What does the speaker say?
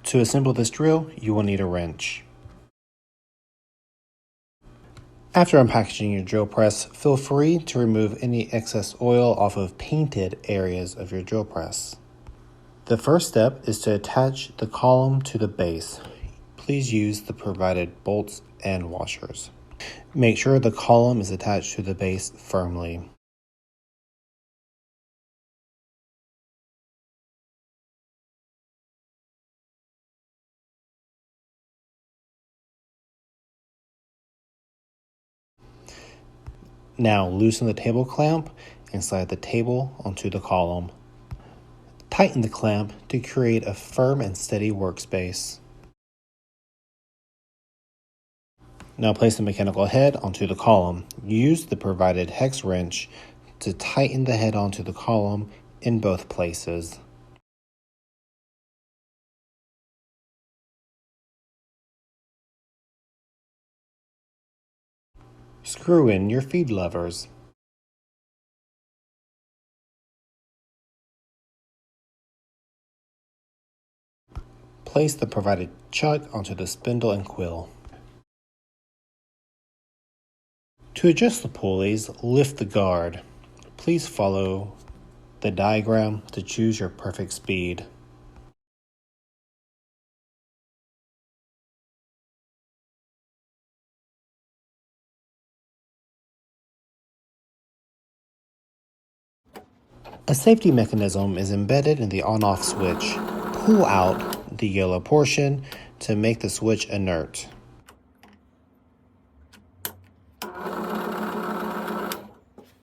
To assemble this drill, you will need a wrench. After unpackaging your drill press, feel free to remove any excess oil off of painted areas of your drill press. The first step is to attach the column to the base. Please use the provided bolts and washers. Make sure the column is attached to the base firmly. Now loosen the table clamp and slide the table onto the column. Tighten the clamp to create a firm and steady workspace. Now place the mechanical head onto the column. Use the provided hex wrench to tighten the head onto the column in both places. Screw in your feed levers. Place the provided chuck onto the spindle and quill. To adjust the pulleys, lift the guard. Please follow the diagram to choose your perfect speed. A safety mechanism is embedded in the on-off switch. Pull out the yellow portion to make the switch inert.